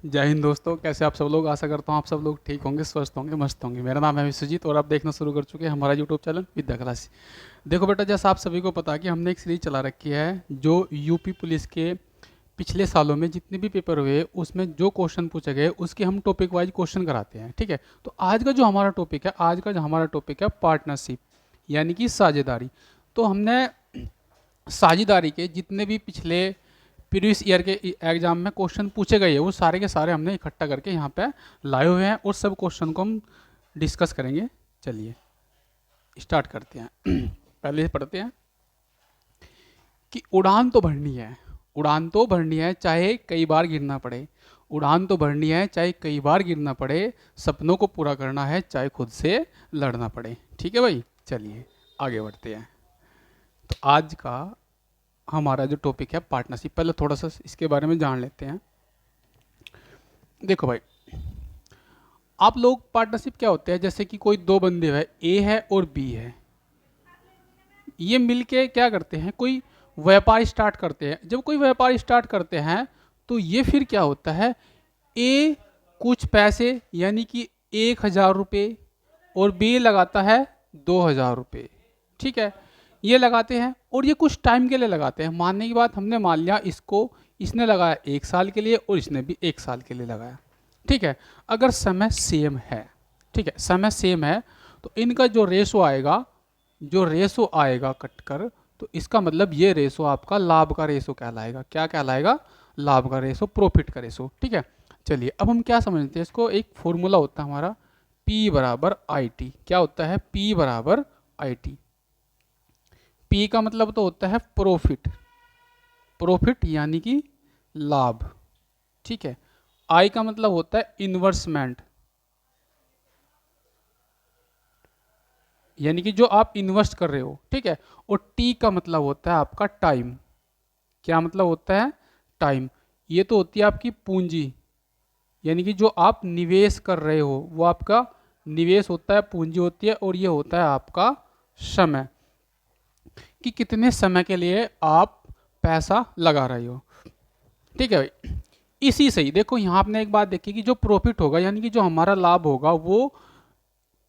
जय हिंद दोस्तों, कैसे आप सब लोग। आशा करता हूँ आप सब लोग ठीक होंगे, स्वस्थ होंगे, मस्त होंगे। मेरा नाम है विश्वजीत और आप देखना शुरू कर चुके हैं हमारा यूट्यूब चैनल विद्या क्लास। देखो बेटा, जैसा आप सभी को पता है कि हमने एक सीरीज चला रखी है जो यूपी पुलिस के पिछले सालों में जितने भी पेपर हुए उसमें जो क्वेश्चन पूछे गए उसके हम टॉपिक वाइज क्वेश्चन कराते हैं। ठीक है, तो आज का जो हमारा टॉपिक है पार्टनरशिप, यानी कि साझेदारी। तो हमने साझेदारी के जितने भी पिछले प्रीवियस ईयर के एग्जाम में क्वेश्चन पूछे गए हैं वो सारे के सारे हमने इकट्ठा करके यहाँ पे लाए हुए हैं और सब क्वेश्चन को हम डिस्कस करेंगे। चलिए स्टार्ट करते हैं। पहले पढ़ते हैं कि उड़ान तो भरनी है, उड़ान तो भरनी है चाहे कई बार गिरना पड़े। उड़ान तो भरनी है चाहे कई बार गिरना पड़े, सपनों को पूरा करना है चाहे खुद से लड़ना पड़े। ठीक है भाई, चलिए आगे बढ़ते हैं। तो आज का हमारा जो टॉपिक है पार्टनरशिप, पहले थोड़ा सा इसके बारे में जान लेते हैं। देखो भाई, आप लोग पार्टनरशिप क्या होते हैं, जैसे कि कोई दो बंदे हैं, ए है और बी है, ये मिलके क्या करते हैं, कोई व्यापार स्टार्ट करते हैं। जब कोई व्यापार स्टार्ट करते हैं तो ये फिर क्या होता है, ए कुछ पैसे यानी कि 1,000 रुपये और बी लगाता है 2,000 रुपये। ठीक है, ये लगाते हैं और ये कुछ टाइम के लिए लगाते हैं। मानने की बात, हमने मान लिया इसको, इसने लगाया 1 साल के लिए और इसने भी 1 साल के लिए लगाया। ठीक है, अगर समय सेम है, ठीक है समय सेम है, तो इनका जो रेशो आएगा कटकर, तो इसका मतलब ये रेशो आपका लाभ का रेशो कहलाएगा। क्या कहलाएगा? लाभ का रेशो, प्रॉफिट का रेशो। ठीक है, चलिए अब हम क्या समझते हैं इसको। एक फॉर्मूला होता है हमारा P बराबर आई टी। क्या होता है? P बराबर आई टी। P का मतलब तो होता है प्रॉफिट, प्रॉफिट यानी कि लाभ। ठीक है, I का मतलब होता है इन्वेस्टमेंट, यानी कि जो आप इन्वेस्ट कर रहे हो। ठीक है, और T का मतलब होता है आपका टाइम। क्या मतलब होता है? टाइम। ये तो होती है आपकी पूंजी, यानी कि जो आप निवेश कर रहे हो वो आपका निवेश होता है, पूंजी होती है। और ये होता है आपका समय, कि कितने समय के लिए आप पैसा लगा रहे हो। ठीक है भाई, इसी से ही देखो यहाँ आपने एक बात देखी कि जो प्रॉफिट होगा यानी कि जो हमारा लाभ होगा वो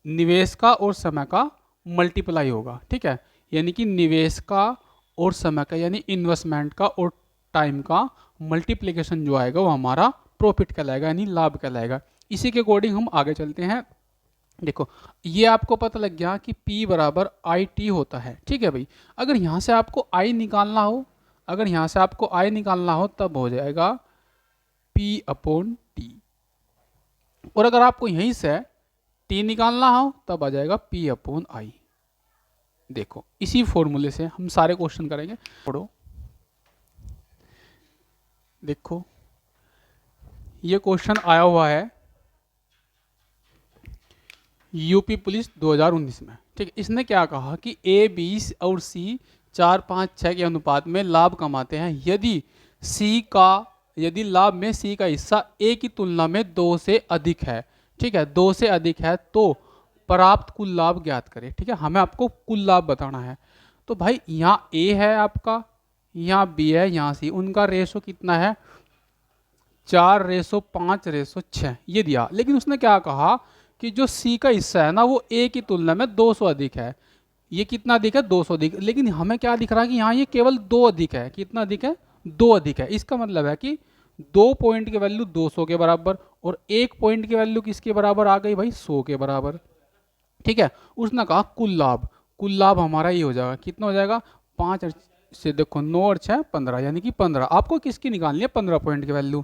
निवेश का और समय का मल्टीप्लाई होगा। ठीक है, यानी कि निवेश का और समय का यानी इन्वेस्टमेंट का और टाइम का मल्टीप्लिकेशन जो आएगा वो हमारा प्रॉफिट कहलाएगा, यानी लाभ कहलाएगा। इसी के अकॉर्डिंग हम आगे चलते हैं। देखो, ये आपको पता लग गया कि P बराबर आई टी होता है। ठीक है भाई, अगर यहाँ से आपको I निकालना हो, अगर यहाँ से आपको I निकालना हो तब हो जाएगा P अपॉन टी, और अगर आपको यहीं से T निकालना हो तब आ जाएगा P अपॉन आई। देखो, इसी फॉर्मूले से हम सारे क्वेश्चन करेंगे। पढ़ो, देखो ये क्वेश्चन आया हुआ है यूपी पुलिस 2019 में। ठीक है, इसने क्या कहा कि ए, बी और सी 4, 5, 6 के अनुपात में लाभ कमाते हैं यदि लाभ में सी का हिस्सा ए की तुलना में 2 से अधिक है। ठीक है, 2 से अधिक है तो प्राप्त कुल लाभ ज्ञात करें। ठीक है, हमें आपको कुल लाभ बताना है। तो भाई यहाँ ए है आपका, यहाँ बी है, यहाँ सी, उनका रेशो कितना है? 4:5:6 ये दिया। लेकिन उसने क्या कहा कि जो सी का हिस्सा है ना वो ए की तुलना में 200 अधिक है। ये कितना अधिक है? 200 अधिक। लेकिन हमें क्या दिख रहा है कि यहाँ ये केवल 2 अधिक है। कितना अधिक है? 2 अधिक है। इसका मतलब है कि 2 पॉइंट की वैल्यू 200 के बराबर और 1 पॉइंट की वैल्यू किसके बराबर आ गई भाई? 100 के बराबर। ठीक है, उसने कहा कुल लाभ हमारा ये हो जाएगा। कितना हो जाएगा? 5 से देखो 9 और 6 15, यानी कि 15। आपको किसकी निकालनी है? 15 पॉइंट की वैल्यू।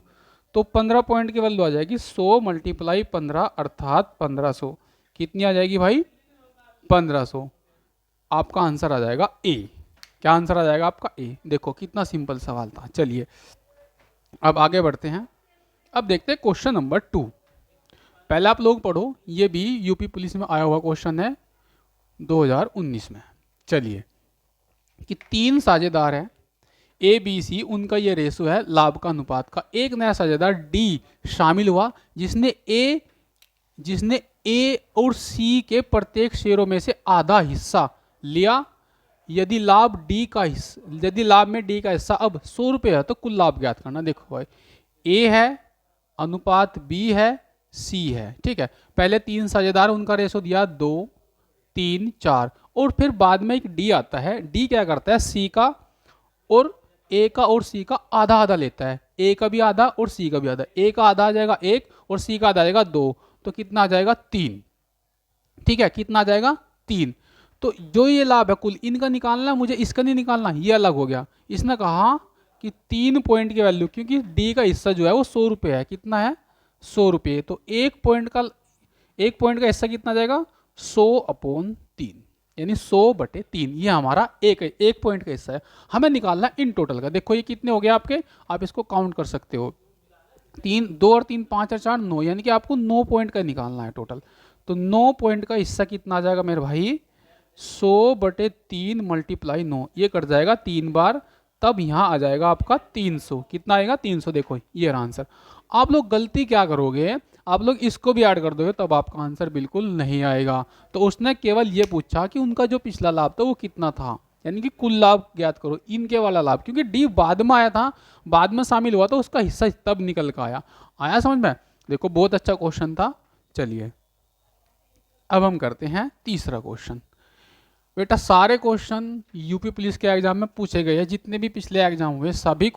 तो 15 पॉइंट की वैल्यू आ जाएगी 100 मल्टीप्लाई 15 अर्थात 1500। कितनी आ जाएगी भाई? 1500। आपका आंसर आ जाएगा ए। क्या आंसर आ जाएगा आपका? ए। देखो कितना सिंपल सवाल था। चलिए अब आगे बढ़ते हैं। अब देखते हैं क्वेश्चन नंबर 2। पहले आप लोग पढ़ो, ये भी यूपी पुलिस में आया हुआ क्वेश्चन है 2019 में। चलिए, कि 3 साझेदार हैं ए बी सी, उनका ये रेशो है लाभ का अनुपात का। एक नया साझेदार डी शामिल हुआ जिसने ए और सी के प्रत्येक शेयरों में से आधा हिस्सा लिया। यदि लाभ में डी का हिस्सा अब 100 रुपये है तो कुल लाभ ज्ञात करना। देखो भाई, ए है अनुपात बी है, सी है। ठीक है, पहले 3 साझेदार, उनका रेशो दिया 2 3 4, और फिर बाद में एक डी आता है। डी क्या करता है, सी का और ए का और सी का आधा आधा लेता है। ए का भी आधा और सी का भी आधा। ए का आधा आ जाएगा 1 और सी का आधा आ जाएगा 2, तो कितना आ जाएगा 3। ठीक है, कितना आ जाएगा 3। तो जो ये लाभ है कुल इनका निकालना है मुझे, इसका नहीं निकालना, ये अलग हो गया। इसने कहा कि 3 पॉइंट की वैल्यू, क्योंकि डी का हिस्सा जो है वो 100 रुपये है। कितना है, 100 रुपये। तो एक पॉइंट का हिस्सा कितना जाएगा, 100/3, यानी 100/3। ये हमारा एक पॉइंट का हिस्सा है। हमें निकालना इन टोटल का। देखो ये कितने हो गए आपके, आप इसको काउंट कर सकते हो। 3 2 और 3 5 और 4 9, यानी कि आपको 9 पॉइंट का निकालना है टोटल। तो 9 पॉइंट का हिस्सा कितना आ जाएगा मेरे भाई, 100/3 मल्टीप्लाई 9, ये कट जाएगा 3 बार, तब यहाँ आ जाएगा आपका 300। कितना आएगा, 300। देखो ये रहा आंसर। आप लोग गलती क्या करोगे, आप लोग इसको भी ऐड कर दोगे, तब आपका आंसर बिल्कुल नहीं आएगा। तो उसने केवल ये पूछा कि उनका जो पिछला लाभ था वो कितना था, यानी कि कुल लाभ ज्ञात करो इनके वाला लाभ, क्योंकि डी बाद में आया था, बाद में शामिल हुआ, तो उसका हिस्सा तब निकल कर आया समझ में। देखो बहुत अच्छा क्वेश्चन था। चलिए अब हम करते हैं तीसरा क्वेश्चन। बेटा सारे क्वेश्चन यूपी पुलिस के एग्जाम में पूछे गए हैं, जितने भी पिछले एग्जाम हुए सभी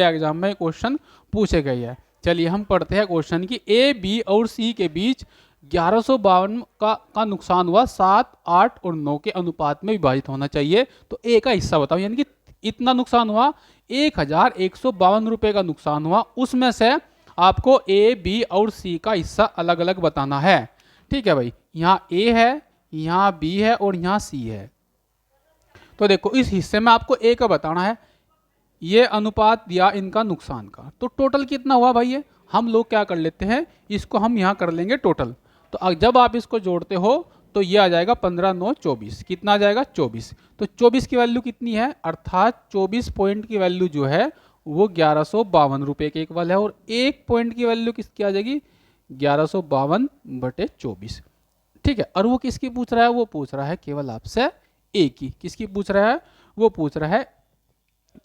एग्जाम में क्वेश्चन पूछे गए हैं। चलिए हम पढ़ते हैं क्वेश्चन की। ए बी और सी के बीच 1152 का नुकसान हुआ, 7 8 और 9 के अनुपात में विभाजित होना चाहिए। तो ए का हिस्सा बताओ, यानी कि इतना नुकसान हुआ, 1152 रुपये का नुकसान हुआ, उसमें से आपको ए बी और सी का हिस्सा अलग अलग बताना है। ठीक है भाई, यहाँ ए है, यहाँ बी है और यहाँ सी है। तो देखो इस हिस्से में आपको ए का बताना है, ये अनुपात दिया इनका नुकसान का। तो टोटल कितना हुआ भाई, ये हम लोग क्या कर लेते हैं, इसको हम यहाँ कर लेंगे टोटल। तो जब आप इसको जोड़ते हो तो ये आ जाएगा 15 9 24। कितना आ जाएगा, 24। तो 24 की वैल्यू कितनी है, अर्थात 24 पॉइंट की वैल्यू जो है वो 1152 रुपये के इक्वल है। और एक पॉइंट की वैल्यू किसकी आ जाएगी, 1152/24। ठीक है, और वो किसकी पूछ रहा है, वो पूछ रहा है केवल आपसे ए की। किसकी पूछ रहा है, वो पूछ रहा है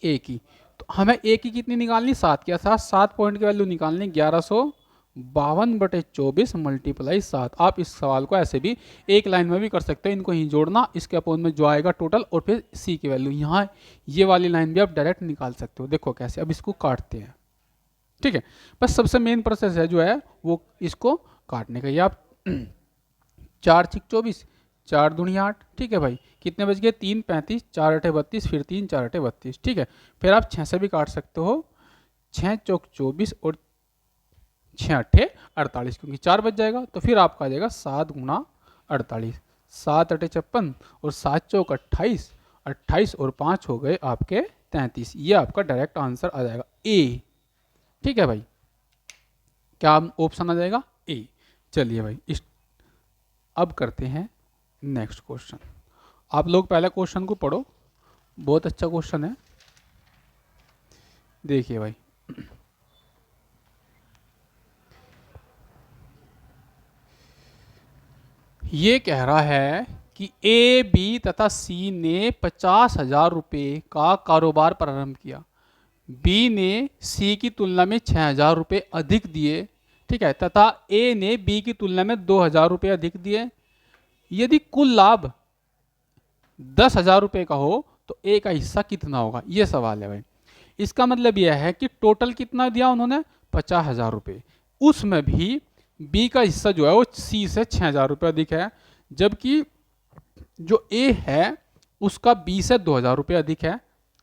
ए की। तो हमें ए की कितनी निकालनी, 7 के साथ 7 पॉइंट की वैल्यू निकालनी, 1152/24 मल्टीप्लाई 7। आप इस सवाल को ऐसे भी एक लाइन में भी कर सकते हो, इनको ही जोड़ना, इसके अपोन में जो आएगा टोटल, और फिर सी की वैल्यू यहाँ ये वाली लाइन भी आप डायरेक्ट निकाल सकते हो। देखो कैसे, अब इसको काटते हैं। ठीक है, बस सबसे मेन प्रोसेस है जो है वो इसको काटने का। ये आप 4 6 24, 4 दूनी 8। ठीक है भाई, कितने बच गए, 3 35, 4 8 32, फिर 3 4 8 32। ठीक है, फिर आप 6 से भी काट सकते हो, 6 चौक 24 और 6 8 48, क्योंकि 4 बच जाएगा। तो फिर आपका आ जाएगा 7 गुना 48, 7 8 56 और 7 चौक 28, 28 और 5 हो गए आपके 33। ये आपका डायरेक्ट आंसर आ जाएगा ए। ठीक है भाई, क्या ऑप्शन आ जाएगा, ए। चलिए भाई अब करते हैं नेक्स्ट क्वेश्चन। आप लोग पहले क्वेश्चन को पढ़ो, बहुत अच्छा क्वेश्चन है। देखिए भाई, ये कह रहा है कि ए बी तथा सी ने 50,000 रुपये का कारोबार प्रारंभ किया। बी ने सी की तुलना में 6,000 रुपये अधिक दिए। ठीक है, तथा ए ने बी की तुलना में 2,000 रुपये अधिक दिए। यदि कुल लाभ 10,000 रुपये का हो तो ए का हिस्सा कितना होगा, ये सवाल है भाई। इसका मतलब यह है कि टोटल कितना दिया उन्होंने, 50,000 रुपये, उसमें भी बी का हिस्सा जो है वो सी से 6,000 रुपये अधिक है, जबकि जो ए है उसका बी से 2,000 रुपये अधिक है।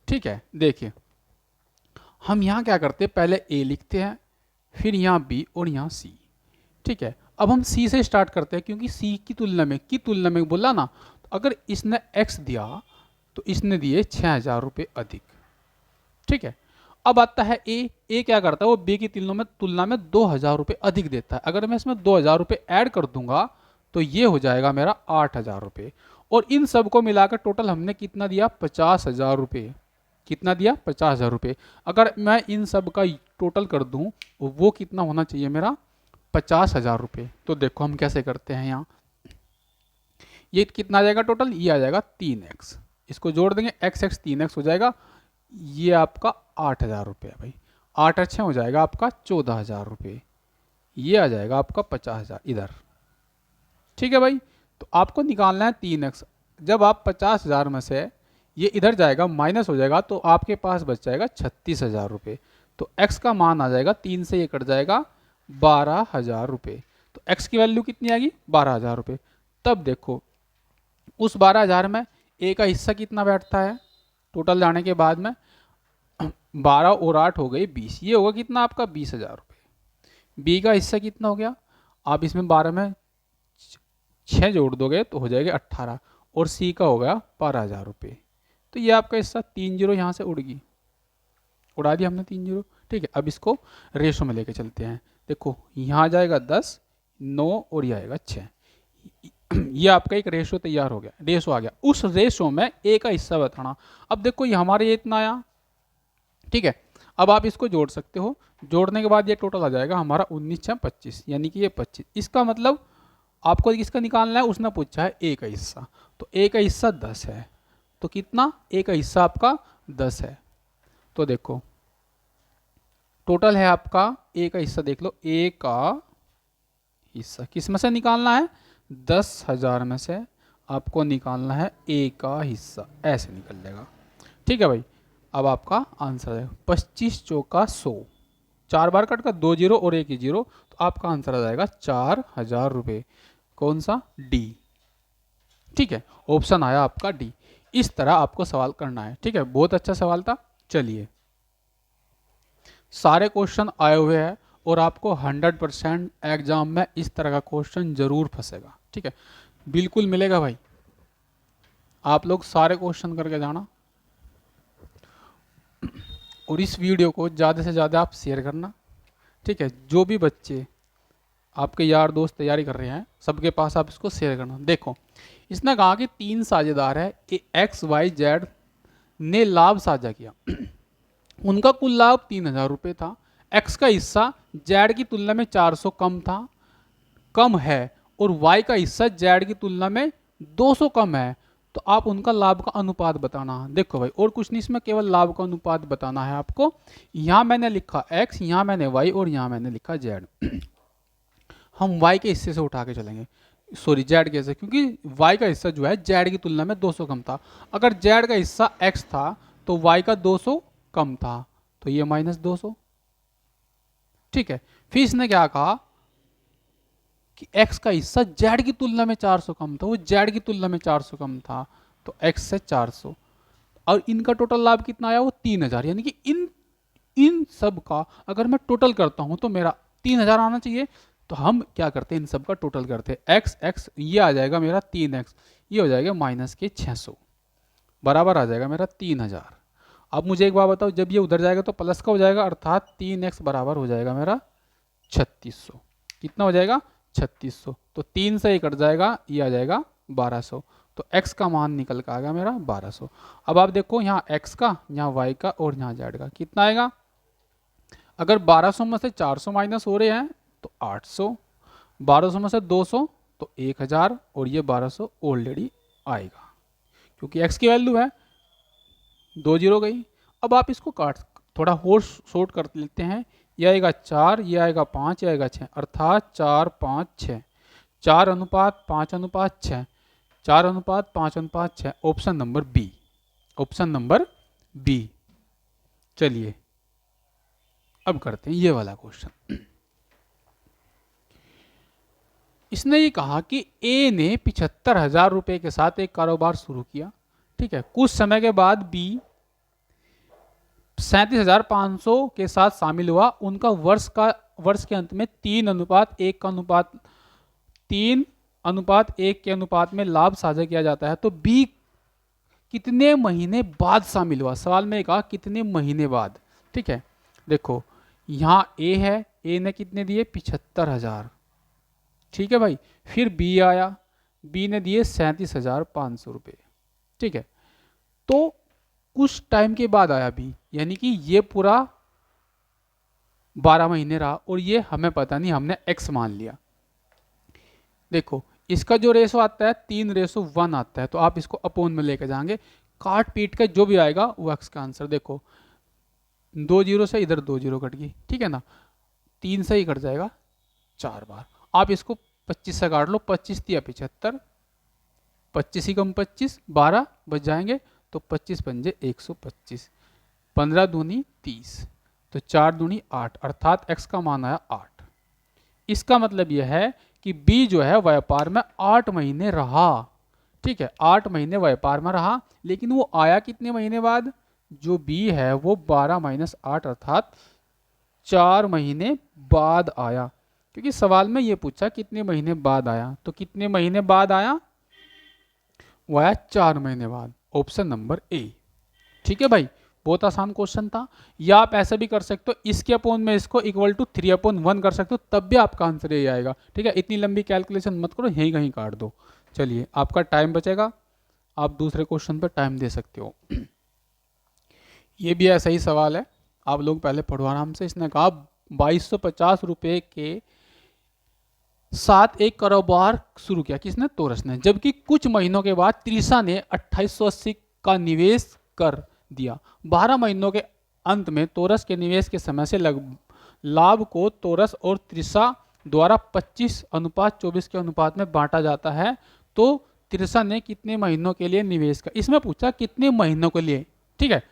ठीक है, देखिए हम यहाँ क्या करते हैं, पहले ए लिखते हैं, फिर यहाँ बी और यहाँ सी। ठीक है, अब हम सी से स्टार्ट करते हैं, क्योंकि सी की तुलना में बोला ना। तो अगर इसने एक्स दिया तो इसने दिए 6,000 रुपये अधिक। ठीक है, अब आता है ए क्या करता है, वो बी की तुलना में 2,000 रुपये अधिक देता है। अगर मैं इसमें 2,000 रुपये ऐड कर दूंगा तो ये हो जाएगा मेरा 8,000 रुपये। और इन सब को मिलाकर टोटल हमने कितना दिया, 50,000 रुपये। कितना दिया, 50,000 रुपये। अगर मैं इन सब का टोटल कर दूं वो कितना होना चाहिए मेरा, 50,000 रुपये। तो देखो हम कैसे करते हैं, यहाँ ये कितना आ जाएगा टोटल, ये आ जाएगा 3x। इसको जोड़ देंगे, x 3x हो जाएगा, ये आपका 8,000 रुपये है भाई। 8 और 6 हो जाएगा आपका 14,000 रुपये। ये आ जाएगा आपका 50,000 इधर। ठीक है भाई, तो आपको निकालना है 3x। जब आप 50,000 में से ये इधर जाएगा माइनस हो जाएगा तो आपके पास बच जाएगा 36,000 रुपये। तो x का मान आ जाएगा, 3 से ये कट जाएगा 12,000 रुपये। तो x की वैल्यू कितनी आएगी? 12,000 रुपये। तब देखो उस 12,000 में a का हिस्सा कितना बैठता है टोटल जाने के बाद में? 12 और 8 हो गई 20, ये होगा कितना आपका? 20,000 रुपये। b का हिस्सा कितना हो गया? आप इसमें 12 में 6 जोड़ दोगे तो हो जाएगा 18, और सी का हो गया 12,000 रुपये। तो ये आपका हिस्सा 3 जीरो यहाँ से उड़ गई, उड़ा दिया हमने 3 जीरो। ठीक है, अब इसको रेशो में लेके चलते हैं। देखो यहाँ जाएगा 10, 9 और ये आएगा 6। ये आपका एक रेशो तैयार हो गया, रेशो आ गया। उस रेशो में ए का हिस्सा बताना। अब देखो ये हमारे ये इतना आया, ठीक है। अब आप इसको जोड़ सकते हो, जोड़ने के बाद ये टोटल आ जाएगा हमारा 19 6 25, यानी कि ये 25। इसका मतलब आपको किसका निकालना है? उसने पूछा है ए का हिस्सा, तो ए का हिस्सा 10 है। तो कितना? ए का हिस्सा आपका 10 है। तो देखो टोटल है आपका ए का हिस्सा, देख लो ए का हिस्सा किस में से निकालना है? 10,000 में से आपको निकालना है ए का हिस्सा, ऐसे निकल जाएगा। ठीक है भाई, अब आपका आंसर है 25 चौका 100, 4 बार कट कर 2 जीरो और 1 जीरो, तो आपका आंसर आ जाएगा 4,000 रुपये। कौन सा? डी। ठीक है, ऑप्शन आया आपका डी। इस तरह आपको सवाल करना है। ठीक है, बहुत अच्छा सवाल था। चलिए, सारे क्वेश्चन आए हुए हैं और आपको 100% एग्जाम में इस तरह का क्वेश्चन जरूर फंसेगा। ठीक है, बिल्कुल मिलेगा भाई। आप लोग सारे क्वेश्चन करके जाना और इस वीडियो को ज़्यादा से ज़्यादा आप शेयर करना। ठीक है, जो भी बच्चे आपके यार दोस्त तैयारी कर रहे हैं सबके पास आप इसको शेयर करना। देखो इसने कहा कि 3 साझेदार है, एक्स वाई जेड ने लाभ साझा किया। उनका कुल लाभ 3,000 रुपये था। एक्स का हिस्सा जेड की तुलना में 400 कम है, और वाई का हिस्सा जेड की तुलना में 200 कम है। तो आप उनका लाभ का अनुपात बताना। देखो भाई, और कुछ नहीं, इसमें केवल लाभ का अनुपात बताना है आपको। यहाँ मैंने लिखा x, यहाँ मैंने y और यहाँ मैंने लिखा z। हम y के हिस्से से उठा के चलेंगे, सॉरी z के हिस्से, क्योंकि y का हिस्सा जो है z की तुलना में 200 कम था। अगर z का हिस्सा x था तो y का 200 कम था, तो ये -200। ठीक है, फिर इसने क्या कहा कि x का हिस्सा z की तुलना में 400 कम था, वो z की तुलना में 400 कम था, तो x से 400, और इनका टोटल लाभ कितना आया? वो 3,000। यानी कि इन सब का अगर मैं टोटल करता हूं तो मेरा 3,000 आना चाहिए। तो हम क्या करते हैं, इन सब का टोटल करते हैं। x ये आ जाएगा मेरा 3x, ये हो जाएगा -600, बराबर आ जाएगा मेरा 3,000। अब मुझे एक बात बताओ, जब ये उधर जाएगा तो प्लस का हो जाएगा, अर्थात 3x बराबर हो जाएगा मेरा 3600। कितना हो जाएगा? 3600। तो 3 से ये कट जाएगा, ये आ जाएगा 1200। तो x का मान निकल कर आ गया मेरा 1200। अब आप देखो यहाँ x का, यहाँ y का और यहाँ z का कितना आएगा। अगर 1200 में से 400 माइनस हो रहे हैं तो 800, 1200 में से 200 तो 1000, और ये 1200 ऑलरेडी आएगा क्योंकि x की वैल्यू है 2 जीरो गई। अब आप इसको काट थोड़ा और शॉर्ट कर लेते हैं। यह आएगा 4, यह आएगा 5, यह आएगा 6, अर्थात 4 5 6, 4 अनुपात 5 अनुपात 6, 4 अनुपात 5 अनुपात 6। Option number B, option number B. चलिए अब करते हैं ये वाला क्वेश्चन। इसने ये कहा कि ए ने 75,000 रुपए के साथ एक कारोबार शुरू किया। ठीक है, कुछ समय के बाद बी 37,500 के साथ शामिल हुआ। उनका वर्ष के अंत में 3:1 के अनुपात में लाभ साझा किया जाता है। तो बी कितने महीने बाद शामिल हुआ? सवाल में कहा कितने महीने बाद। ठीक है, देखो यहाँ ए है, ए ने कितने दिए? 75,000। ठीक है भाई, फिर बी आया, बी ने दिए 37,500 रुपये। ठीक है, तो कुछ टाइम के बाद आया बी, यानी कि ये पूरा 12 महीने रहा, और ये हमें पता नहीं, हमने x मान लिया। देखो इसका जो रेशो आता है 3:1 आता है, तो आप इसको अपोन में लेके जाएंगे, काट पीट के जो भी आएगा वो x का आंसर। देखो 2 जीरो से इधर 2 जीरो कट गई, ठीक है ना, 3 से ही कट जाएगा 4 बार। आप इसको 25 से काट लो, 25 दिया 75, 25 ही कम 25, 12 बच जाएंगे, तो 25 पंजे 125, 15 दूनी 30, तो 4 दूनी 8, अर्थात x का मान आया 8। इसका मतलब यह है कि b जो है व्यापार में 8 महीने रहा, ठीक है, 8 महीने व्यापार में रहा, लेकिन वो आया कितने महीने बाद, जो b है वो 12 माइनस 8 अर्थात 4 महीने बाद आया, क्योंकि सवाल में ये पूछा कितने महीने बाद आया, तो कितने महीने बाद आया, वो आया 4 महीने बाद, ऑप्शन नंबर ए। ठीक है भाई, बहुत आसान क्वेश्चन था। या आप ऐसा भी कर सकते हो, इसके अपोन में इसको इक्वल टू 3/1 कर सकते हो, तब भी आपका आंसर यही आएगा। ठीक है, इतनी लंबी कैलकुलेशन मत करो, यहीं कहीं काट दो। चलिए, आपका टाइम बचेगा, आप दूसरे क्वेश्चन पर टाइम दे सकते हो। ये भी ऐसा ही सवाल है, आप लोग पहले पढ़ो आराम से। इसने कहा 2250 रुपये के साथ एक कारोबार शुरू किया, किसने, तोरस ने, जबकि कुछ महीनों के बाद त्रिशा ने 2880 का निवेश कर दिया। 12 महीनों के अंत में तोरस के निवेश के समय से लाभ को तोरस और त्रिशा द्वारा 25:24 के अनुपात में बांटा जाता है, तो त्रिशा ने कितने महीनों के लिए निवेश कर, इसमें पूछा कितने महीनों के लिए, ठीक है।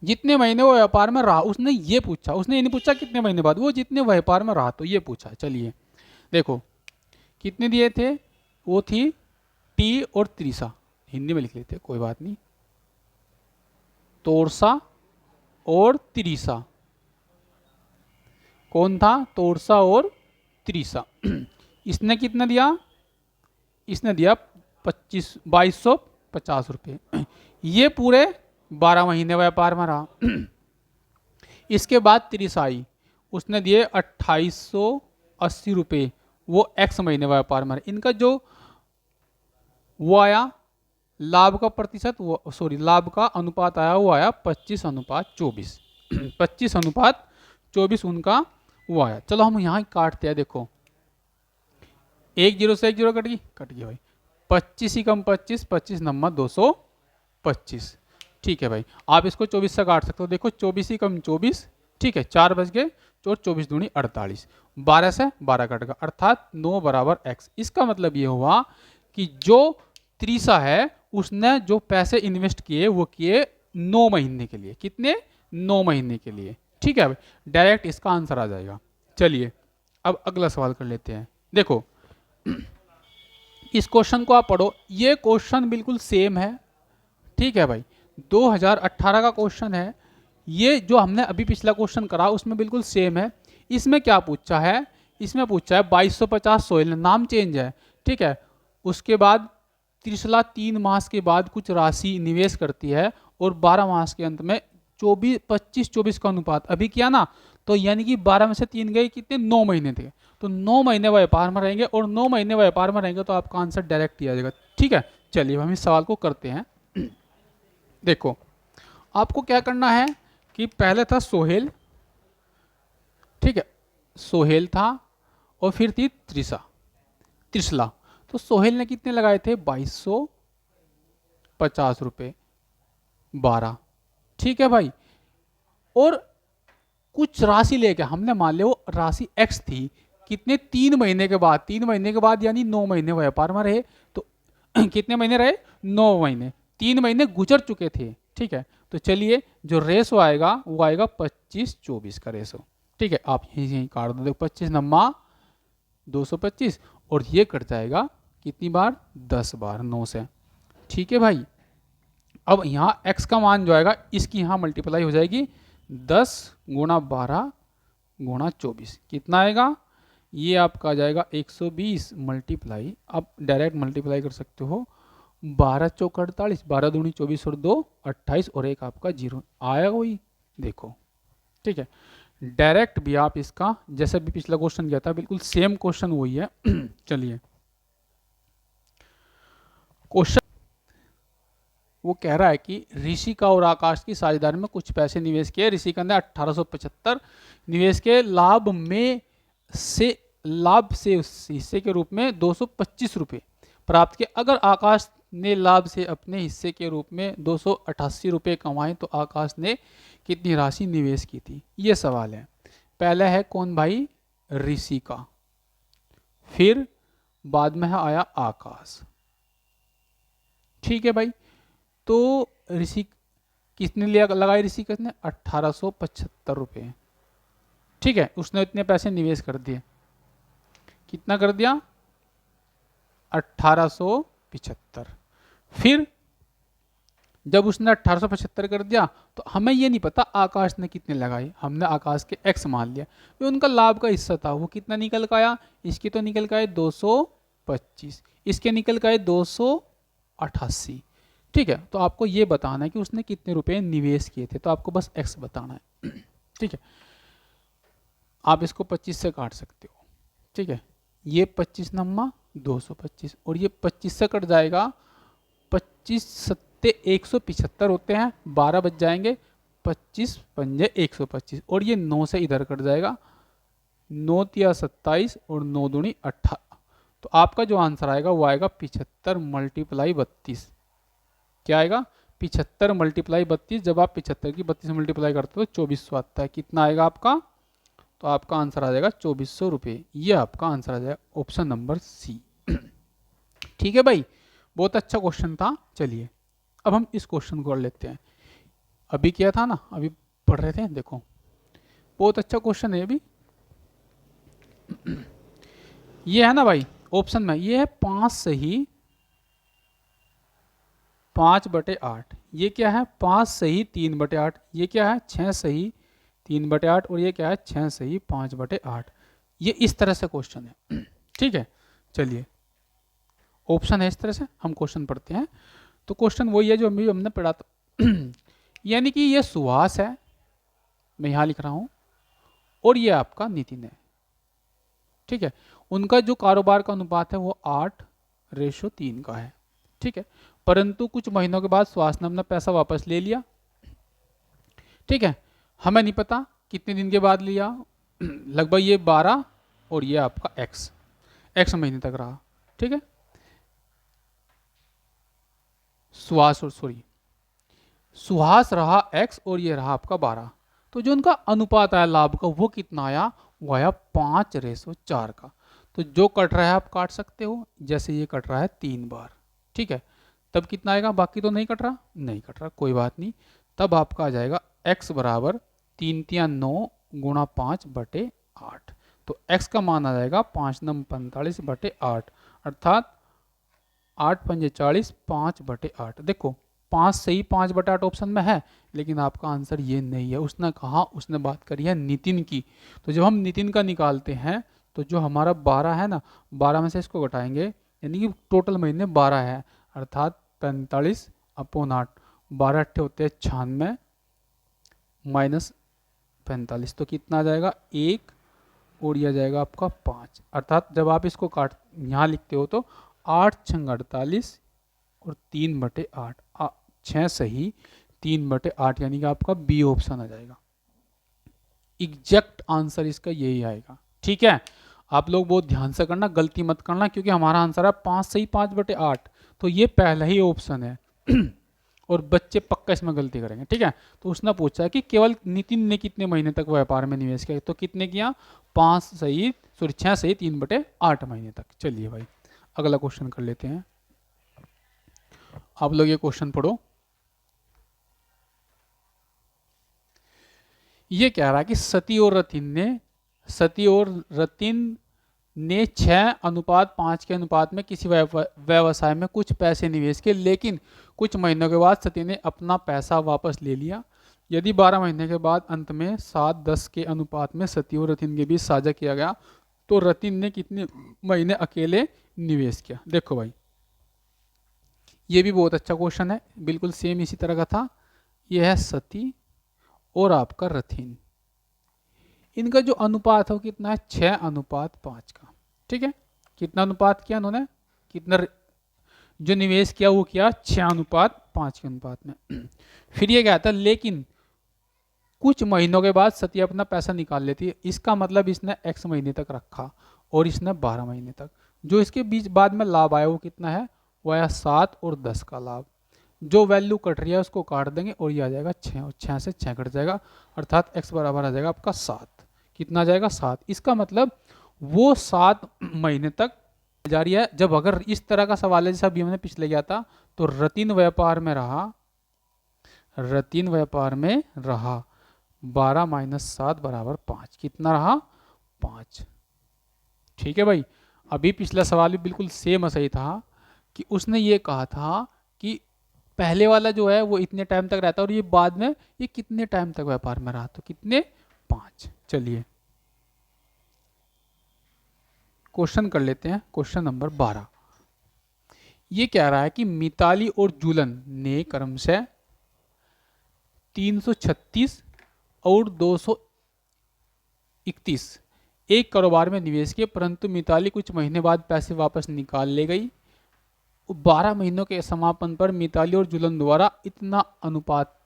जितने महीने वो व्यापार में रहा उसने ये पूछा, उसने ये नहीं पूछा कितने महीने बाद, वो जितने व्यापार में रहा तो ये पूछा। चलिए देखो कितने दिए थे, वो थी टी और त्रिशा, हिंदी में लिख लेते कोई बात नहीं, तोरसा और त्रिशा, कौन था, तोरसा और त्रिशा। इसने कितना दिया, इसने दिया 2250 रुपये, ये पूरे 12 महीने व्यापार में रहा। इसके बाद त्रिशा आई, उसने दिए 2880 रुपये, वो x महीने व्यापार में रहा। इनका जो वो आया लाभ का प्रतिशत, वो सॉरी लाभ का अनुपात आया, वो आया 25:24। 25:24 उनका वो आया। चलो हम यहाँ काटते हैं, देखो 1 जीरो से 1 जीरो कट गई भाई, 25 ही कम 25, 25 नम्बर 225, ठीक है भाई। आप इसको 24 से काट सकते हो, देखो 24 ही कम 24, ठीक है, 4 बज गए, 24 दूनी 48, 12 से 12 कट गया, अर्थात 9 बराबर x। इसका मतलब ये हुआ कि जो त्रिशा है उसने जो पैसे इन्वेस्ट किए वो किए 9 महीने के लिए, कितने, 9 महीने के लिए, ठीक है भाई, डायरेक्ट इसका आंसर आ जाएगा। चलिए अब अगला सवाल कर लेते हैं। देखो इस क्वेश्चन को आप पढ़ो, ये क्वेश्चन बिल्कुल सेम है, ठीक है भाई, 2018 का क्वेश्चन है। ये जो हमने अभी पिछला क्वेश्चन करा उसमें बिल्कुल सेम है। इसमें क्या पूछा है, इसमें पूछा है 2250 सोहेल, नाम चेंज है, ठीक है। उसके बाद त्रिशला 3 मास के बाद कुछ राशि निवेश करती है और 12 मास के अंत में 25-24 का अनुपात अभी किया ना, तो यानी कि 12 में से 3 गए, कितने, 9 महीने थे, तो 9 महीने व्यापार में रहेंगे, और 9 महीने व्यापार में रहेंगे तो आपका आंसर डायरेक्ट ही आ जाएगा, ठीक है। चलिए हम इस सवाल को करते हैं। देखो आपको क्या करना है कि पहले था सोहेल, ठीक है, सोहेल था, और फिर थी त्रिशला। तो सोहेल ने कितने लगाए थे, 2250 रुपये, 12, ठीक है भाई, और कुछ राशि लेके हमने मान लिया वो राशि x थी, कितने, 3 महीने के बाद, 3 महीने के बाद यानी 9 महीने व्यापार में रहे, तो कितने महीने रहे, 9 महीने, 3 महीने गुजर चुके थे, ठीक है। तो चलिए जो रेशो आएगा वो आएगा 25-24 का रेशो, ठीक है। आप यहीं काट दो, देखो 25 नम्मा 225, और ये कट जाएगा कितनी बार, 10 बार 9 से, ठीक है भाई। अब यहाँ x का मान जो आएगा इसकी यहाँ मल्टीप्लाई हो जाएगी, 10 गुणा 12 गुणा 24, कितना आएगा, ये आपका आ जाएगा 120 मल्टीप्लाई, आप डायरेक्ट मल्टीप्लाई कर सकते हो, 12 चौक 48, 12 दूनी 24 और 2 28, और एक आपका 0 आएगा वही, देखो, ठीक है। डायरेक्ट भी आप इसका जैसे भी पिछला क्वेश्चन किया था बिल्कुल सेम क्वेश्चन वही है। चलिए क्वेश्चन वो कह रहा है कि ऋषिका और आकाश की साझेदारी में कुछ पैसे निवेश किए, ऋषिका ने 1875 निवेश के लाभ से उस हिस्से के रूप में 225 रुपये प्राप्त किए। अगर आकाश ने लाभ से अपने हिस्से के रूप में 288 रुपये कमाए तो आकाश ने कितनी राशि निवेश की थी, ये सवाल है। पहला है कौन भाई, ऋषि का, फिर बाद में आया आकाश। ठीक है भाई, तो ऋषि किसने लिया, लगाई ऋषि किसने, 1875 रुपये। ठीक है, उसने इतने पैसे निवेश कर दिए, कितना कर दिया, 1875। फिर जब उसने 1875 कर दिया तो हमें ये नहीं पता आकाश ने कितने लगाए, हमने आकाश के x मान लिया, ये उनका लाभ का हिस्सा था, वो कितना निकल का आया, इसके तो निकल का आए 225, इसके निकल का आए 288। ठीक है, तो आपको ये बताना है कि उसने कितने रुपए निवेश किए थे, तो आपको बस x बताना है। ठीक है, आप इसको 25 से काट सकते हो। ठीक है, ये 25 नम्मा 225 और ये 25 से कट जाएगा, 25 सत्ते 175 होते हैं, 12 बच जाएंगे, 25 पंजे 125 और ये 9 से इधर कट जाएगा, 9 तिया 27 और 9 दूनी 18। तो आपका जो आंसर आएगा वो आएगा 75 मल्टीप्लाई 32। क्या आएगा, 75 मल्टीप्लाई 32। जब आप 75 की 32 मल्टीप्लाई करते हो तो 2400 आता है, कितना आएगा आपका, तो आपका आंसर आ जाएगा 2400 रुपये। ये आपका आंसर आ जाएगा ऑप्शन नंबर सी। ठीक है भाई, बहुत अच्छा क्वेश्चन था। चलिए अब हम इस क्वेश्चन को कर लेते हैं। अभी क्या था ना, अभी पढ़ रहे थे, देखो बहुत अच्छा क्वेश्चन है अभी। ये है ना भाई ऑप्शन में, ये है 5 सही 5/8। ये क्या है, 5 सही 3/8। ये क्या है, 6 सही 3/8 और ये क्या है, 6 सही 5/8। ये इस तरह से क्वेश्चन है। ठीक है, चलिए ऑप्शन है इस तरह से, हम क्वेश्चन पढ़ते हैं। तो क्वेश्चन वही है जो अभी हमने पढ़ा था। यानी कि ये सुहास है, मैं यहाँ लिख रहा हूँ, और ये आपका नितिन है। ठीक है, उनका जो कारोबार का अनुपात है वो 8:3 का है। ठीक है, परंतु कुछ महीनों के बाद सुहास ने अपना पैसा वापस ले लिया। ठीक है, हमें नहीं पता कितने दिन के बाद लिया, लगभग ये 12 और ये आपका x महीने तक रहा। ठीक है, सुहास रहा x और ये रहा आपका 12। तो जो उनका अनुपात आया लाभ का वो कितना आया, वो आया 5:4 का। तो जो कट रहा है आप काट सकते हो, जैसे ये कट रहा है 3 बार। ठीक है, तब कितना आएगा, बाकी तो नहीं कट रहा, नहीं कट रहा, कोई बात नहीं। तब आपका आ जाएगा x बराबर 3 तिया 9 गुणा 5/8। तो x का मान आ जाएगा 5 नम 45/8, अर्थात 8 पंजे 40 5/8। देखो 5 सही 5/8 ऑप्शन में है, लेकिन आपका आंसर ये नहीं है। उसने कहा, उसने बात करी है नितिन की। तो जब हम नितिन का निकालते हैं तो जो हमारा 12 है ना, 12 में से इसको घटाएंगे, यानी कि टोटल महीने 12 है, अर्थात 45/8। 12 अट्ठे होते हैं 96 माइनस 45, तो कितना आ जाएगा 1 और यह जाएगा आपका 5। अर्थात जब आप इसको काट यहाँ लिखते हो तो 8 छंग 48 और 3/8, 6 सही 3/8, यानी कि आपका बी ऑप्शन आ जाएगा। एग्जैक्ट आंसर इसका यही आएगा। ठीक है, आप लोग बहुत ध्यान से करना, गलती मत करना, क्योंकि हमारा आंसर है 5 सही 5/8, तो ये पहला ही ऑप्शन है। और बच्चे पक्का इसमें गलती करेंगे। ठीक है, तो उसने पूछा कि केवल नितिन ने कितने महीने तक व्यापार में निवेश किया, तो कितने किया, 6 सही 3/8 महीने तक। चलिए भाई अगला क्वेश्चन कर लेते हैं। आप लोग ये क्वेश्चन पढ़ो। ये कह रहा है कि सती और रतिन ने 6:5 के अनुपात में किसी व्यवसाय में कुछ पैसे निवेश किए, लेकिन कुछ महीनों के बाद सती ने अपना पैसा वापस ले लिया। यदि 12 महीने के बाद अंत में 7:10 के अनुपात में सती और रतिन के बीच साझा किया गया, तो रतिन ने कितने महीने अकेले निवेश किया। देखो भाई ये भी बहुत अच्छा क्वेश्चन है, बिल्कुल सेम इसी तरह का था। यह है सती और आपका रथिन, इनका जो अनुपात है वो कितना है, 6:5 का। ठीक है, कितना अनुपात किया उन्होंने, कितना जो निवेश किया वो किया 6:5 के अनुपात में। फिर ये क्या था, लेकिन कुछ महीनों के बाद सती अपना पैसा निकाल लेती है। इसका मतलब इसने x महीने तक रखा और इसने 12 महीने तक। जो इसके बीच बाद में लाभ आया वो कितना है, वो आया 7 और 10 का लाभ। जो वैल्यू कट रही है उसको काट देंगे और ये आ जाएगा 6 और 6 से 6 कट जाएगा, अर्थात x बराबर आ जाएगा आपका 7। कितना आ जाएगा 7। इसका मतलब वो 7 महीने तक जा रही है। जब अगर इस तरह का सवाल है जैसा अभी हमने पिछले किया था, तो रतिन व्यापार में रहा, रतिन व्यापार में रहा 12 माइनस 7 बराबर 5। कितना रहा 5। ठीक है भाई। अभी पिछला सवाल भी बिल्कुल सेम ऐसा ही था कि उसने ये कहा था कि पहले वाला जो है वो इतने टाइम तक रहता है और ये बाद में ये कितने टाइम तक व्यापार में रहा, तो कितने 5। चलिए क्वेश्चन कर लेते हैं। क्वेश्चन नंबर 12 ये कह रहा है कि मिताली और जूलन ने क्रमशः 336 और 231 एक कारोबार में निवेश किए, परंतु मिताली कुछ महीने बाद पैसे वापस निकाल ले गई। 12 महीनों के समापन पर मिताली और जुलन द्वारा इतना अनुपात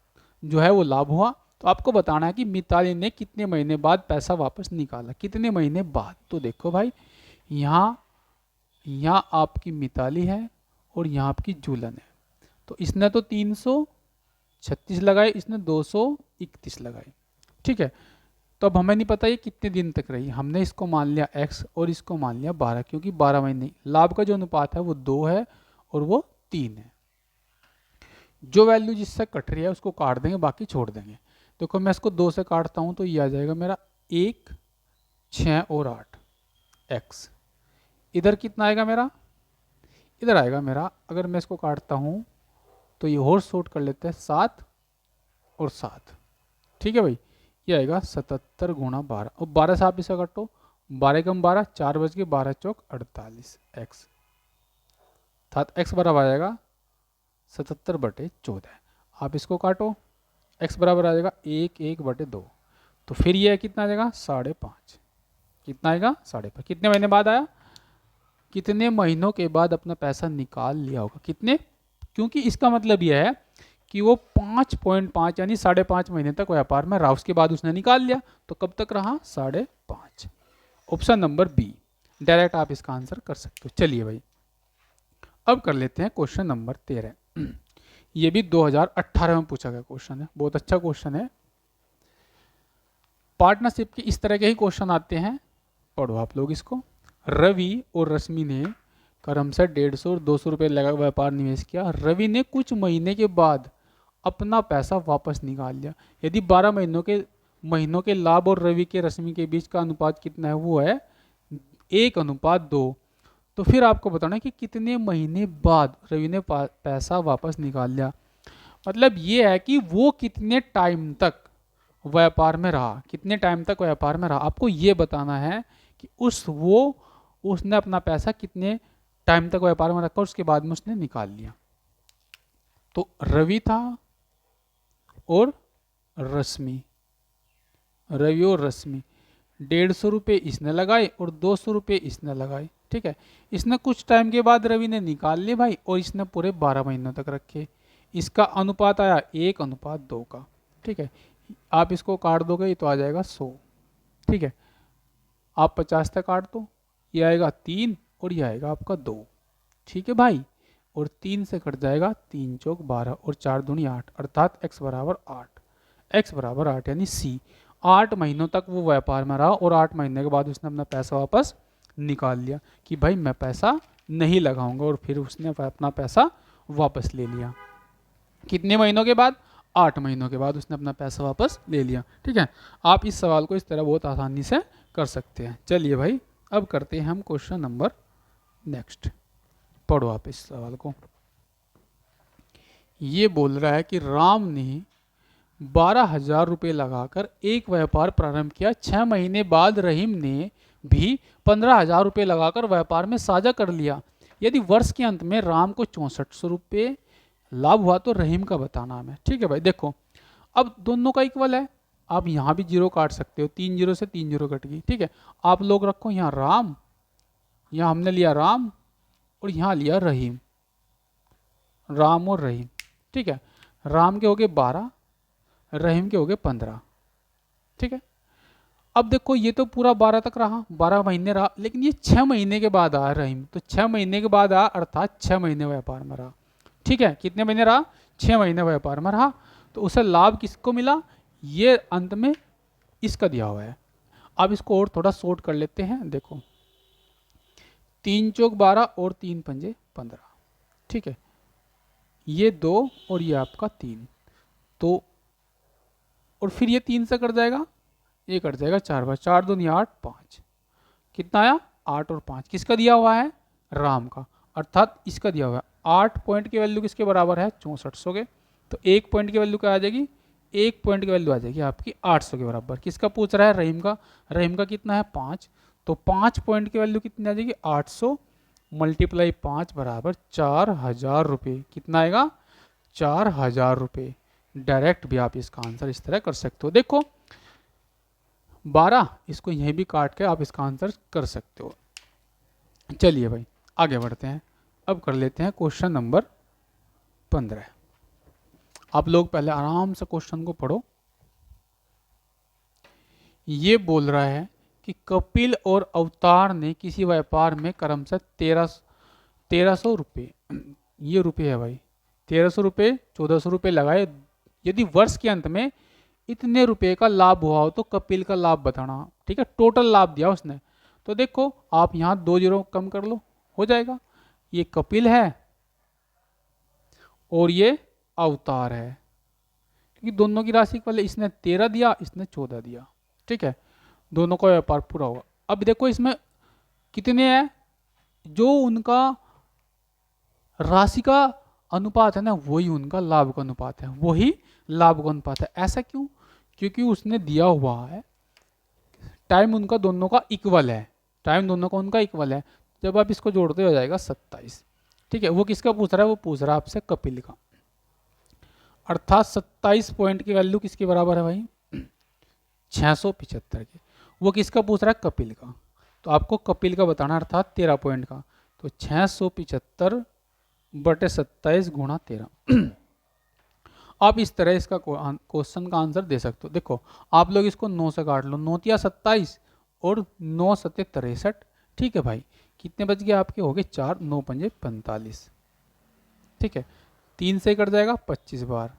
जो है वो लाभ हुआ। तो आपको बताना है कि मिताली ने कितने महीने बाद पैसा वापस निकाला, कितने महीने बाद। तो देखो भाई, यहाँ आपकी मिताली है और यहाँ आपकी जुलन है। तो इसने तो 336 लगाए, इसने 231 लगाए। ठीक है। तो अब हमें नहीं पता ये कितने दिन तक रही। हमने इसको मान लिया x और इसको मान लिया 12, क्योंकि 12 महीने लाभ का जो अनुपात है वो 2 है और वो 3 है। जो वैल्यू जिससे कट रही है उसको काट देंगे, बाकी छोड़ देंगे। देखो मैं इसको 2 से काटता हूँ तो ये आ जाएगा मेरा 1, 6 और 8 x। इधर कितना आएगा मेरा, इधर आएगा मेरा, अगर मैं इसको काटता हूँ तो ये और शॉर्ट कर लेते हैं 7 और 7। ठीक है भाई। ये आएगा 77 गुणा 12 और 12 से आप इसे काटो, 12 कम 12, 4 बज के 12 चौक 48 x। अर्थात x बराबर आ जाएगा 77/14। आप इसको काटो, x बराबर आ जाएगा 1/2। तो फिर ये कितना आ जाएगा 5.5। कितना आएगा 5.5। कितने महीने बाद आया, कितने महीनों के बाद अपना पैसा निकाल लिया होगा, कितने, क्योंकि इसका मतलब यह है कि वो 5.5 यानी 5.5 महीने तक व्यापार में रहा, उसके बाद उसने निकाल लिया। तो कब तक रहा 5.5। ऑप्शन नंबर बी डायरेक्ट आप इसका आंसर कर सकते हो। चलिए भाई अब कर लेते हैं क्वेश्चन नंबर 13। ये भी 2018 में पूछा गया क्वेश्चन है, बहुत अच्छा क्वेश्चन है। पार्टनरशिप के इस तरह के ही क्वेश्चन आते हैं, पढ़ो आप लोग इसको। रवि और रश्मि ने क्रमशः 150 और 200 रुपये लगा व्यापार निवेश किया। रवि ने कुछ महीने के बाद अपना पैसा वापस निकाल लिया। यदि 12 महीनों के लाभ और रवि के रश्मि के बीच का अनुपात कितना है, वो है 1:2। तो फिर आपको बताना है कि कितने महीने बाद रवि ने पैसा वापस निकाल लिया। मतलब ये है कि वो कितने टाइम तक व्यापार में रहा, कितने टाइम तक व्यापार में रहा, आपको ये बताना है कि उसने अपना पैसा कितने टाइम तक व्यापार में रखा और उसके बाद में उसने निकाल लिया। तो रवि था और रश्मि, रवि और रश्मि 150 रुपये इसने लगाए और 200 रुपये इसने लगाए। ठीक है। इसने कुछ टाइम के बाद रवि ने निकाल लिए भाई, और इसने पूरे 12 महीनों तक रखे। इसका अनुपात आया 1:2 का। ठीक है। आप इसको काट दोगे तो आ जाएगा 100। ठीक है। आप 50 तक काट दो, ये आएगा 3 और ये आएगा आपका 2। ठीक है भाई। और 3 से कट जाएगा 3 चौक 12 और 4 दूनी 8, अर्थात x बराबर 8। x बराबर 8 यानी सी 8 महीनों तक वो व्यापार में रहा और 8 महीने के बाद उसने अपना पैसा वापस निकाल लिया कि भाई मैं पैसा नहीं लगाऊंगा, और फिर उसने अपना पैसा वापस ले लिया। कितने महीनों के बाद, 8 महीनों के बाद उसने अपना पैसा वापस ले लिया। ठीक है। आप इस सवाल को इस तरह बहुत आसानी से कर सकते हैं। चलिए भाई अब करते हैं हम क्वेश्चन नंबर नेक्स्ट। पढ़ो आप इस सवाल को। ये बोल रहा है कि राम ने 12,000 रुपये लगाकर एक व्यापार प्रारंभ किया। 6 महीने बाद रहीम ने भी 15,000 रुपये लगाकर व्यापार में साझा कर लिया। यदि वर्ष के अंत में राम को 6400 रुपये लाभ हुआ तो रहीम का बताना हमें। ठीक है भाई। देखो अब दोनों का इक्वल है, आप यहाँ भी 0 काट सकते हो, 3 0 से 3 0 कट गई। ठीक है। आप लोग रखो यहाँ राम, यहाँ हमने लिया राम और यहाँ लिया रहीम, राम और रहीम। ठीक है। राम के हो गए 12, रहीम के हो गए 15। ठीक है। अब देखो ये तो पूरा 12 तक रहा, 12 महीने रहा, लेकिन ये 6 महीने के बाद आया रहीम, तो 6 महीने के बाद आया अर्थात 6 महीने व्यापार में रहा। ठीक है, कितने महीने रहा? 6 महीने व्यापार में रहा। तो उसे लाभ किसको मिला? ये अंत में इसका दिया हुआ है। अब इसको और थोड़ा शॉर्ट कर लेते हैं। देखो 3 चौक 12 और 3 पंजे 15। ठीक है, ये 2 और ये आपका 3, तो और फिर ये 3 से कट जाएगा, ये कट जाएगा 4 बार, 4 दूनी 8, 5। कितना आया? 8 और 5 किसका दिया हुआ है? राम का, अर्थात इसका दिया हुआ है। 8 पॉइंट की वैल्यू किसके बराबर है? 6400 के। तो 1 पॉइंट की वैल्यू क्या आ जाएगी? 1 पॉइंट की वैल्यू आ जाएगी आपकी 800 के बराबर। किसका पूछ रहा है? रहीम का। रहीम का कितना है? 5। तो 5 पॉइंट की वैल्यू कितनी आ जाएगी? 800 मल्टीप्लाई 5 बराबर 4000 रुपये। कितना आएगा? 4000 रुपये। डायरेक्ट भी आप इसका आंसर इस तरह कर सकते हो। देखो 12, इसको यहीं भी काट के आप इसका आंसर कर सकते हो। चलिए भाई आगे बढ़ते हैं। अब कर लेते हैं क्वेश्चन नंबर 15। आप लोग पहले आराम से क्वेश्चन को पढ़ो। ये बोल रहा है कि कपिल और अवतार ने किसी व्यापार में क्रमशः 1300 रुपये, ये रुपये है भाई, 1300 रुपये 1400 रुपये लगाए। यदि वर्ष के अंत में इतने रुपए का लाभ हुआ हो तो कपिल का लाभ बताना। ठीक है, टोटल लाभ दिया उसने। तो देखो आप यहाँ 2 जीरो कम कर लो, हो जाएगा। ये कपिल है और ये अवतार है, क्योंकि दोनों की राशि वाले, इसने 13 दिया, इसने 14 दिया। ठीक है, दोनों का व्यापार पूरा होगा। अब देखो इसमें कितने हैं? जो उनका राशि का अनुपात है ना, वही उनका लाभ का अनुपात है, वही लाभ का अनुपात है। ऐसा क्यों? क्योंकि उसने दिया हुआ है टाइम उनका दोनों का इक्वल है, टाइम दोनों का उनका इक्वल है। जब आप इसको जोड़ते हो जाएगा 27। ठीक है, वो किसका पूछ रहा है? वो पूछ रहा है आपसे कपिल का, अर्थात 27 पॉइंट की वैल्यू किसके बराबर है भाई? 675 की। वो किसका पूछ रहा है? कपिल का। तो आपको कपिल का बताना, अर्थात 13 पॉइंट का। तो 675 बटे 27 गुणा 13। आप इस तरह इसका क्वेश्चन का आंसर दे सकते हो। देखो आप लोग इसको 9 से काट लो, 9 तिया 27 और 9 सत्ते 63। ठीक है भाई, कितने बच गए आपके? हो गए 4, 9 पंजे 45। ठीक है, 3 से कट जाएगा 25 बार,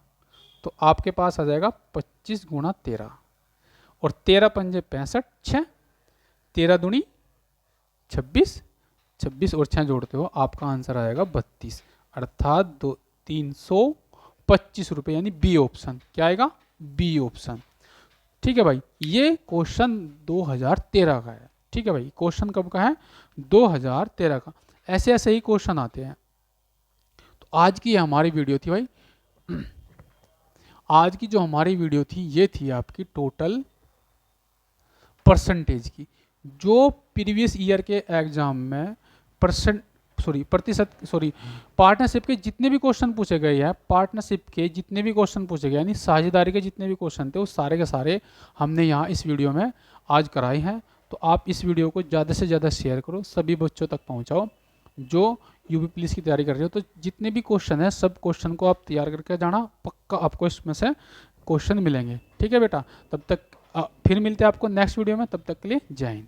तो आपके पास आ जाएगा 25 गुणा 13 और 13 पंजे 65, 6, 13 दूनी 26, 26 और 6 जोड़ते हो आपका आंसर आएगा 32, अर्थात 325 रुपये, यानी बी ऑप्शन। क्या आएगा? B option. ठीक है भाई, ये क्वेश्चन 2013 का है। ठीक है भाई, क्वेश्चन कब का है? 2013 का। ऐसे ऐसे ही क्वेश्चन आते हैं। तो आज की हमारी वीडियो थी भाई, आज की जो हमारी वीडियो थी ये थी आपकी टोटल परसेंटेज की। जो प्रीवियस ईयर के एग्जाम में पार्टनरशिप के जितने भी क्वेश्चन पूछे गए हैं, पार्टनरशिप के जितने भी क्वेश्चन पूछे गए, यानी साझेदारी के जितने भी क्वेश्चन थे, वो सारे के सारे हमने यहाँ इस वीडियो में आज कराए हैं। तो आप इस वीडियो को ज़्यादा से ज़्यादा शेयर करो, सभी बच्चों तक पहुँचाओ जो यूपी पुलिस की तैयारी कर रहे हो। तो जितने भी क्वेश्चन है, सब क्वेश्चन को आप तैयार करके जाना, पक्का आपको इसमें से क्वेश्चन मिलेंगे। ठीक है बेटा, तब तक फिर मिलते हैं आपको नेक्स्ट वीडियो में। तब तक के लिए जय हिंद।